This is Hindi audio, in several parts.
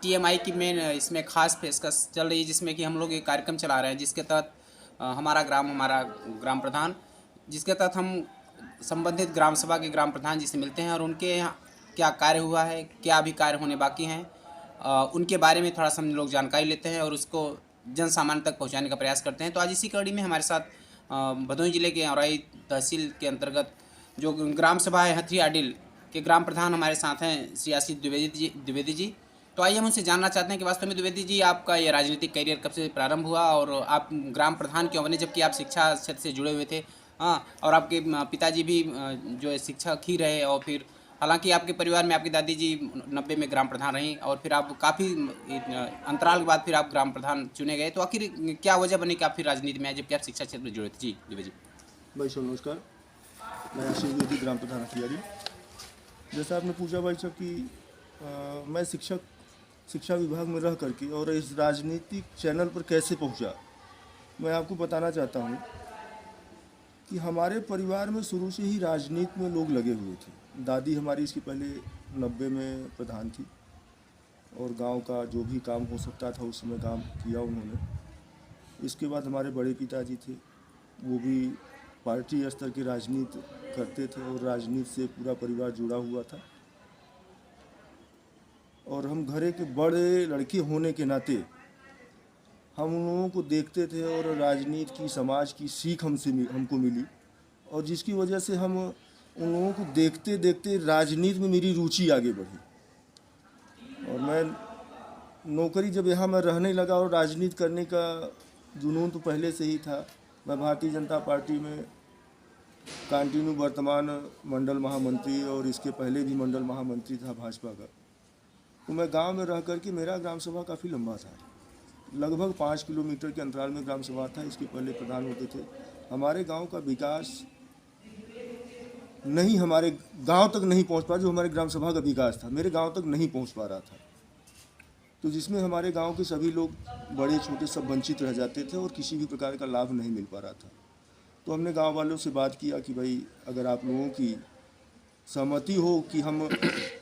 टीएमआई की मेन इसमें खास पेशकश चल रही है, जिसमें कि हम लोग एक कार्यक्रम चला रहे हैं, जिसके तहत हमारा ग्राम प्रधान, जिसके तहत हम संबंधित ग्राम सभा के ग्राम प्रधान जी से मिलते हैं और उनके यहाँ क्या कार्य हुआ है, क्या अभी कार्य होने बाकी हैं, उनके बारे में थोड़ा सा हम लोग जानकारी लेते हैं और उसको जन सामान्य तक पहुँचाने का प्रयास करते हैं। तो आज इसी कड़ी में हमारे साथ भदोही जिले के औराई तहसील के अंतर्गत जो ग्राम सभा है हथरियाडिल के ग्राम प्रधान हमारे साथ हैं श्री आशीष द्विवेदी जी। तो आइए हम उनसे जानना चाहते हैं कि वास्तव में द्विवेदी जी, आपका ये राजनीतिक करियर कब से प्रारंभ हुआ और आप ग्राम प्रधान क्यों बने, जबकि आप शिक्षा क्षेत्र से जुड़े हुए थे। हाँ, और आपके पिताजी भी जो है शिक्षक ही रहे, और फिर हालांकि आपके परिवार में आपकी दादी जी 90 में ग्राम प्रधान रहीं, और फिर आप काफ़ी अंतराल के बाद फिर आप ग्राम प्रधान चुने गए। तो आखिर क्या वजह बनी कि आप फिर राजनीति में आए, जबकि आप शिक्षा क्षेत्र में जुड़े थे। जी द्विवेदी जी। भाई साहब नमस्कार, मैं आशीष द्विवेदी ग्राम प्रधान हथियारी। जैसा आपने पूछा भाई साहब कि मैं शिक्षा विभाग में रह करके और इस राजनीतिक चैनल पर कैसे पहुंचा, मैं आपको बताना चाहता हूं कि हमारे परिवार में शुरू से ही राजनीति में लोग लगे हुए थे। दादी हमारी इसके पहले 90 में प्रधान थी और गांव का जो भी काम हो सकता था उस समय काम किया उन्होंने। इसके बाद हमारे बड़े पिताजी थे, वो भी पार्टी स्तर की राजनीति करते थे और राजनीति से पूरा परिवार जुड़ा हुआ था। और हम घरे के बड़े लड़के होने के नाते हम उन लोगों को देखते थे और राजनीति की, समाज की सीख हमको मिली, और जिसकी वजह से हम उन लोगों को देखते देखते राजनीति में मेरी रुचि आगे बढ़ी। और मैं नौकरी जब यहाँ मैं रहने लगा और राजनीति करने का जुनून तो पहले से ही था। मैं भारतीय जनता पार्टी में कंटिन्यू वर्तमान मंडल महामंत्री और इसके पहले भी मंडल महामंत्री था भाजपा का। तो मैं गांव में रह कर के, मेरा ग्राम सभा काफ़ी लंबा था, लगभग 5 किलोमीटर के अंतराल में ग्राम सभा था। इसके पहले प्रधान होते थे। हमारे गांव का विकास नहीं, हमारे गांव तक नहीं पहुंच पा, जो हमारे ग्राम सभा का विकास था मेरे गांव तक नहीं पहुंच पा रहा था। तो जिसमें हमारे गांव के सभी लोग बड़े छोटे सब वंचित रह जाते थे और किसी भी प्रकार का लाभ नहीं मिल पा रहा था। तो हमने गांव वालों से बात किया कि भाई अगर आप लोगों की सहमति हो कि हम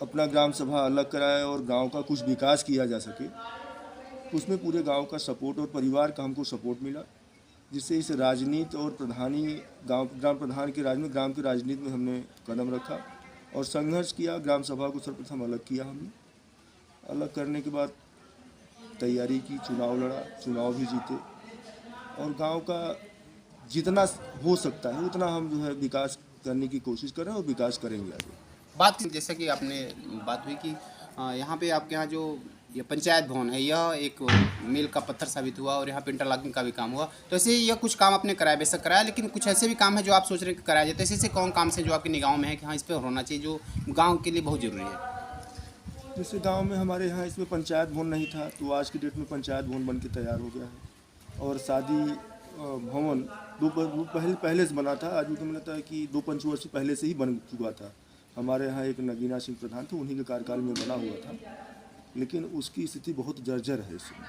अपना ग्राम सभा अलग कराएं और गांव का कुछ विकास किया जा सके, तो उसमें पूरे गांव का सपोर्ट और परिवार का हमको सपोर्ट मिला, जिससे इस राजनीति और ग्राम प्रधान के ग्राम की राजनीति में हमने कदम रखा और संघर्ष किया। ग्राम सभा को सर्वप्रथम अलग किया हमने। अलग करने के बाद तैयारी की, चुनाव लड़ा, चुनाव भी जीते, और गांव का जितना हो सकता है उतना हम जो है विकास करने की कोशिश कर रहे हैं और विकास करेंगे आगे। बात जैसा कि आपने बात हुई कि यहाँ पे आपके यहाँ जो ये पंचायत भवन है, यह एक मील का पत्थर साबित हुआ और यहाँ पे इंटरलॉकिंग का भी काम हुआ। तो ऐसे यह कुछ काम आपने कराया, बेशक कराया, लेकिन कुछ ऐसे भी काम है जो आप सोच रहे हैं कि कराया जाए। तो ऐसे कौन काम से जो आपकी निगाहों में है कि हाँ इस पर होना चाहिए, जो गाँव के लिए बहुत ज़रूरी है। जैसे गांव में हमारे यहाँ इसमें पंचायत भवन नहीं था, तो आज की डेट में पंचायत भवन बन के तैयार हो गया है। और शादी भवन पहले से बना था, आज भी मुझे लगता है कि 2-5 वर्ष पहले से ही बन चुका था। हमारे यहाँ एक नगीना सिंह प्रधान थे, उन्हीं के कार्यकाल में बना हुआ था, लेकिन उसकी स्थिति बहुत जर्जर है इस समय।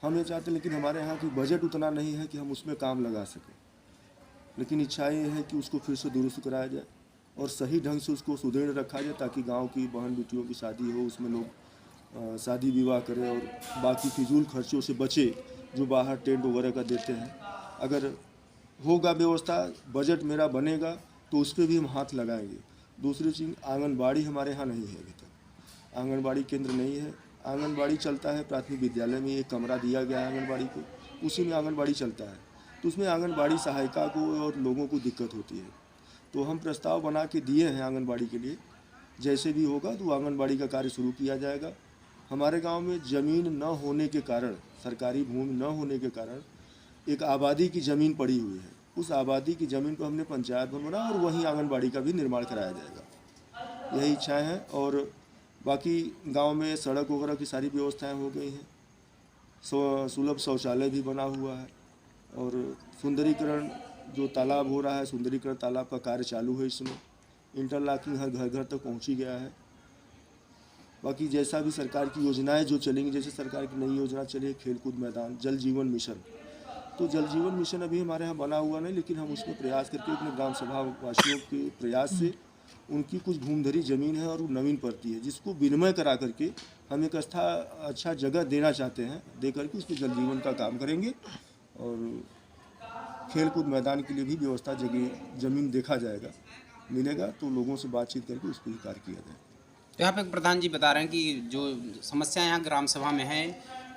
हम ये चाहते हैं, लेकिन हमारे यहाँ की बजट उतना नहीं है कि हम उसमें काम लगा सकें, लेकिन इच्छा ये है कि उसको फिर से दुरुस्त कराया जाए और सही ढंग से उसको सुदृढ़ रखा जाए, ताकि गांव की बहन बेटियों की शादी हो, उसमें लोग शादी विवाह करें और बाकी फिजूल खर्चों से बचे जो बाहर टेंट वगैरह का देते हैं। अगर होगा व्यवस्था, बजट मेरा बनेगा तो उस पर भी हम हाथ लगाएंगे। दूसरी चीज़, आंगनबाड़ी हमारे यहाँ नहीं है अभी तक, आंगनबाड़ी केंद्र नहीं है। आंगनबाड़ी चलता है प्राथमिक विद्यालय में, एक कमरा दिया गया है आंगनबाड़ी को, उसी में आंगनबाड़ी चलता है। तो उसमें आंगनबाड़ी सहायिका को और लोगों को दिक्कत होती है। तो हम प्रस्ताव बना के दिए हैं आंगनबाड़ी के लिए, जैसे भी होगा तो आंगनबाड़ी का कार्य शुरू किया जाएगा। हमारे गांव में ज़मीन न होने के कारण, सरकारी भूमि न होने के कारण एक आबादी की ज़मीन पड़ी हुई है। उस आबादी की ज़मीन पर हमने पंचायत भवन बना और वहीं आंगनबाड़ी का भी निर्माण कराया जाएगा, यही इच्छाएँ हैं। और बाकी गांव में सड़क वगैरह की सारी व्यवस्थाएं हो गई हैं, सुलभ शौचालय भी बना हुआ है, और सुंदरीकरण जो तालाब हो रहा है, सुंदरीकरण तालाब का कार्य चालू है इसमें। इंटरलॉकिंग हर घर घर तक पहुंची गया है। बाकी जैसा भी सरकार की योजनाएं जो चलेंगी, जैसे सरकार की नई योजना चली है खेलकूद मैदान, जल जीवन मिशन, तो जल जीवन मिशन अभी हमारे यहाँ बना हुआ नहीं, लेकिन हम उसमें प्रयास करके अपने ग्राम सभा वासियों के प्रयास से उनकी कुछ घूमधरी ज़मीन है और वो नवीन पड़ती है, जिसको विनिमय करा करके हम एक अच्छा जगह देना चाहते हैं, दे करके उस पर जल जीवन का काम करेंगे। और खेल कूद मैदान के लिए भी व्यवस्था जगह ज़मीन देखा जाएगा, मिलेगा तो लोगों से बातचीत करके उस पर ही कार्य किया जाएगा। तो यहाँ पे प्रधान जी बता रहे हैं कि जो समस्या यहाँ ग्राम सभा में है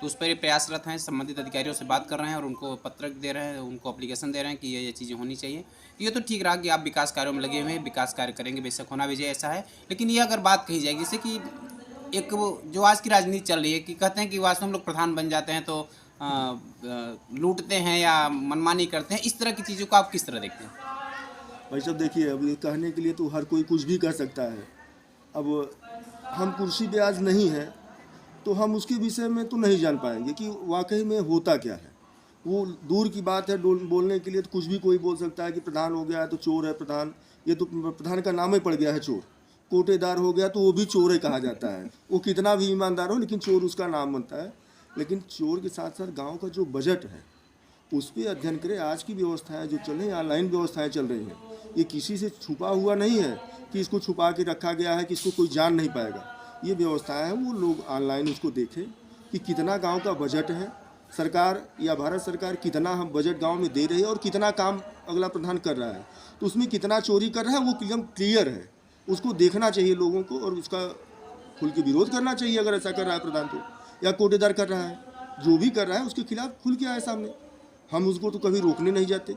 तो उस पर ये प्रयासरत हैं, संबंधित अधिकारियों से बात कर रहे हैं और उनको पत्र दे रहे हैं, उनको एप्लीकेशन दे रहे हैं कि ये चीज़ें होनी चाहिए। ये तो ठीक रहा कि आप विकास कार्यों में लगे हुए हैं, विकास कार्य करेंगे, बेशक होना भी चाहिए, ऐसा है। लेकिन ये अगर बात कही जाएगी जैसे कि एक वो जो आज की राजनीति चल रही है कि कहते हैं कि वास्तव में लोग प्रधान बन जाते हैं तो लूटते हैं या मनमानी करते हैं, इस तरह की चीज़ों को आप किस तरह देखते हैं? भाई साहब देखिए, अब ये कहने के लिए तो हर कोई कुछ भी कर सकता है। अब हम कुर्सी पे आज नहीं है तो हम उसके विषय में तो नहीं जान पाएंगे कि वाकई में होता क्या है। वो दूर की बात है, बोलने के लिए तो कुछ भी कोई बोल सकता है कि प्रधान हो गया है तो चोर है प्रधान, ये तो प्रधान का नाम ही पड़ गया है चोर। कोटेदार हो गया तो वो भी चोर ही कहा जाता है, वो कितना भी ईमानदार हो लेकिन चोर उसका नाम बनता है। लेकिन चोर के साथ साथ गाँव का जो बजट है उस पर अध्ययन करें। आज की व्यवस्थाएं जो चल रही हैं, ऑनलाइन व्यवस्थाएं चल रही हैं, ये किसी से छुपा हुआ नहीं है कि इसको छुपा के रखा गया है कि इसको कोई जान नहीं पाएगा। ये व्यवस्थाएं हैं, वो लोग ऑनलाइन उसको देखें कि कितना गांव का बजट है, सरकार या भारत सरकार कितना हम बजट गांव में दे रही है और कितना काम अगला प्रधान कर रहा है, तो उसमें कितना चोरी कर रहा है वो एकदम क्लियर है। उसको देखना चाहिए लोगों को और उसका खुल के विरोध करना चाहिए अगर ऐसा कर रहा है प्रधान तो, या कोटेदार कर रहा है, जो भी कर रहा है उसके खिलाफ खुल के आए सामने। हम उसको तो कभी रोकने नहीं जाते,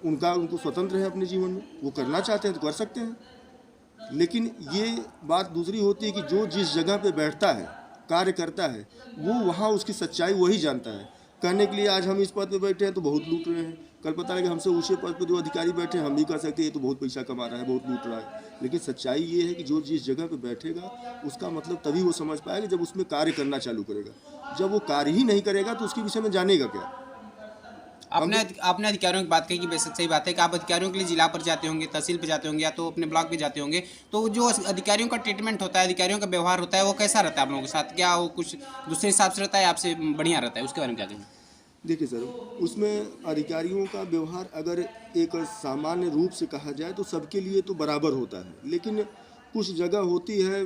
उनको स्वतंत्र है अपने जीवन में, वो करना चाहते हैं तो कर सकते हैं। लेकिन ये बात दूसरी होती है कि जो जिस जगह पे बैठता है, कार्य करता है, वो वहाँ उसकी सच्चाई वही जानता है। कहने के लिए आज हम इस पद पे बैठे हैं तो बहुत लूट रहे हैं, कल पता लगे हमसे ऊँचे पद पे जो अधिकारी बैठे हैं हम भी कर सकते हैं, ये तो बहुत पैसा कमा रहा है, बहुत लूट रहा है। लेकिन सच्चाई ये है कि जो जिस जगह पे बैठेगा उसका मतलब तभी वो समझ पाएगा जब उसमें कार्य करना चालू करेगा। जब वो कार्य ही नहीं करेगा तो उसके विषय में जानेगा क्या। आपने अधिकारियों की बात कही कि बेशक सही बात है कि आप अधिकारियों के लिए जिला पर जाते होंगे, तहसील पर जाते होंगे या तो अपने ब्लॉक पे जाते होंगे, तो जो अधिकारियों का ट्रीटमेंट होता है, अधिकारियों का व्यवहार होता है, वो कैसा रहता है आप लोगों के साथ? क्या वो कुछ दूसरे हिसाब से रहता है, आपसे बढ़िया रहता है? उसके बारे में क्या कहेंगे? देखिए सर, उसमें अधिकारियों का व्यवहार अगर एक सामान्य रूप से कहा जाए तो सबके लिए तो बराबर होता है, लेकिन कुछ जगह होती है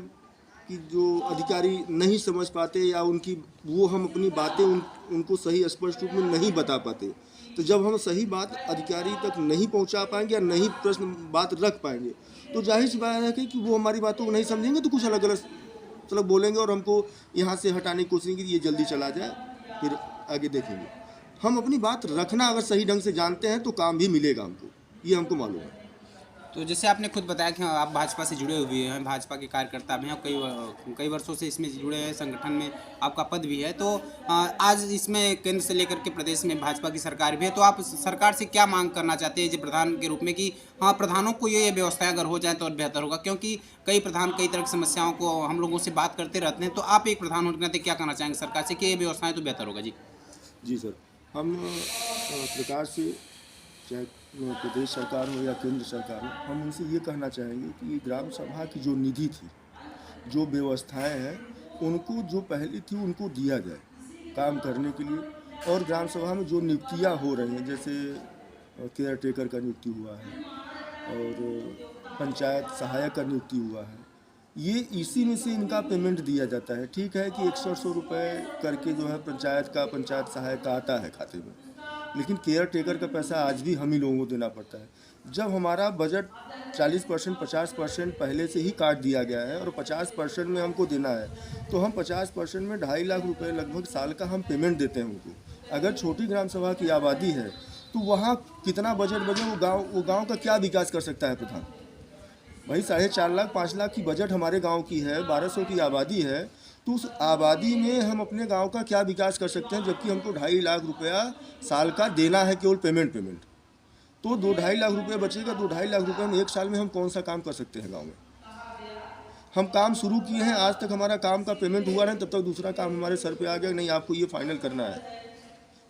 कि जो अधिकारी नहीं समझ पाते या उनकी वो हम अपनी बातें उनको सही स्पष्ट रूप में नहीं बता पाते। तो जब हम सही बात अधिकारी तक नहीं पहुंचा पाएंगे या नहीं प्रश्न बात रख पाएंगे तो जाहिर सी बात है कि वो हमारी बातों को नहीं समझेंगे, तो कुछ अलग अलग मतलब बोलेंगे और हमको यहाँ से हटाने की कोशिश कि ये जल्दी चला जाए, फिर आगे देखेंगे। हम अपनी बात रखना अगर सही ढंग से जानते हैं तो काम भी मिलेगा हमको, ये हमको मालूम है। तो जैसे आपने खुद बताया कि आप भाजपा से जुड़े हुए हैं, भाजपा के कार्यकर्ता भी हैं, कई वर्षों से इसमें जुड़े हैं, संगठन में आपका पद भी है, तो आज इसमें केंद्र से लेकर के प्रदेश में भाजपा की सरकार भी है, तो आप सरकार से क्या मांग करना चाहते हैं जो प्रधान के रूप में कि हाँ, प्रधानों को ये व्यवस्थाएं अगर हो जाए तो और बेहतर होगा, क्योंकि कई प्रधान कई तरह की समस्याओं को हम लोगों से बात करते रहते हैं, तो आप एक प्रधान होने के नाते क्या कहना चाहेंगे सरकार से कि ये व्यवस्थाएं तो बेहतर होगा? जी सर, हम सरकार से, चाहे प्रदेश सरकार हो या केंद्र सरकार हो, हम उनसे ये कहना चाहेंगे कि ग्राम सभा की जो निधि थी, जो व्यवस्थाएं हैं, उनको जो पहले थी उनको दिया जाए काम करने के लिए। और ग्राम सभा में जो नियुक्तियां हो रही हैं, जैसे केयर टेकर का नियुक्ति हुआ है और पंचायत सहायक का नियुक्ति हुआ है, ये इसी में से इनका पेमेंट दिया जाता है। ठीक है कि 100 रुपये करके जो है पंचायत सहायक का आता है खाते में, लेकिन केयर टेकर का पैसा आज भी हम ही लोगों को देना पड़ता है। जब हमारा बजट 40% 50% पहले से ही काट दिया गया है और 50% में हमको देना है, तो हम 50% में 2.5 लाख रुपए लगभग साल का हम पेमेंट देते हैं उनको। अगर छोटी ग्राम सभा की आबादी है तो वहाँ कितना बजट बजे वो गाँव का क्या विकास कर सकता है प्रधान? भाई 4.5 लाख 5 लाख की बजट हमारे गांव की है, 1200 की आबादी है, तो उस आबादी में हम अपने गांव का क्या विकास कर सकते हैं, जबकि हमको 2.5 लाख रुपया साल का देना है केवल पेमेंट। तो 2-2.5 लाख रुपया बचेगा, 2-2.5 लाख रुपये में एक साल में हम कौन सा काम कर सकते हैं गाँव में? हम काम शुरू किए हैं, आज तक हमारा काम का पेमेंट हुआ नहीं, तब तक दूसरा काम हमारे सर पे आ गया, नहीं आपको ये फाइनल करना है।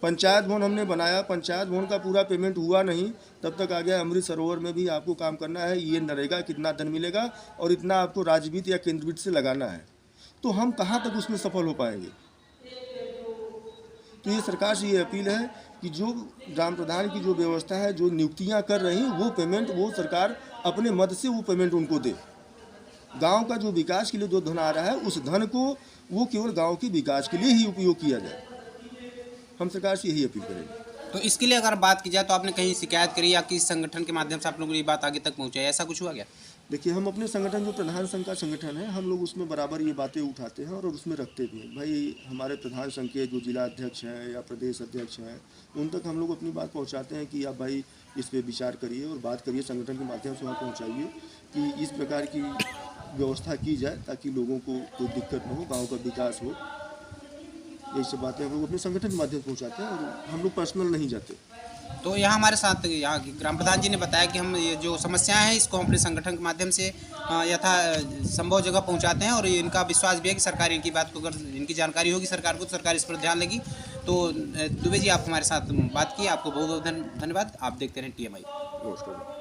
पंचायत भवन हमने बनाया, पंचायत भवन का पूरा पेमेंट हुआ नहीं, तब तक आ गया अमृत सरोवर में भी आपको काम करना है, ये नरेगा कितना धन मिलेगा और इतना आपको राज्य वित्त या केंद्र वित्त से लगाना है। तो हम कहाँ तक उसमें सफल हो पाएंगे? तो ये सरकार से ये अपील है कि जो ग्राम प्रधान की जो व्यवस्था है, जो नियुक्तियां कर रही, वो पेमेंट वो सरकार अपने मद से वो पेमेंट उनको दे। गांव का जो विकास के लिए जो धन आ रहा है, उस धन को वो केवल गांव के विकास के लिए ही उपयोग किया जाए। हम सरकार से यही अपील करेंगे। तो इसके लिए अगर बात की जाए तो आपने कहीं शिकायत करी या किस संगठन के माध्यम से आप लोगों ने ये बात आगे तक पहुँचाई, ऐसा कुछ हुआ क्या? देखिए, हम अपने संगठन जो प्रधान संघ का संगठन है, हम लोग उसमें बराबर ये बातें उठाते हैं और उसमें रखते भी हैं। भाई, हमारे प्रधान संघ के जो जिला अध्यक्ष हैं या प्रदेश अध्यक्ष हैं, उन तक हम लोग अपनी बात पहुंचाते हैं कि आप भाई इस पे विचार करिए और बात करिए, संगठन के माध्यम से वहाँ पहुँचाइए कि इस प्रकार की व्यवस्था की जाए ताकि लोगों को कोई दिक्कत न हो, गाँव का विकास हो। यही सब बातें हम लोग अपने संगठन के माध्यम से पहुँचाते हैं और हम लोग पर्सनल नहीं जाते। तो यहाँ हमारे साथ यहाँ के ग्राम प्रधान जी ने बताया कि हम ये जो समस्याएं हैं इसको हम अपने संगठन के माध्यम से यथा संभव जगह पहुँचाते हैं और इनका विश्वास भी है कि सरकार इनकी बात को, अगर इनकी जानकारी होगी सरकार को, तो सरकार इस पर ध्यान देगी। तो दुबे जी, आप हमारे साथ बात की, आपको बहुत बहुत धन्यवाद। आप देखते रहें TMI। नमस्कार।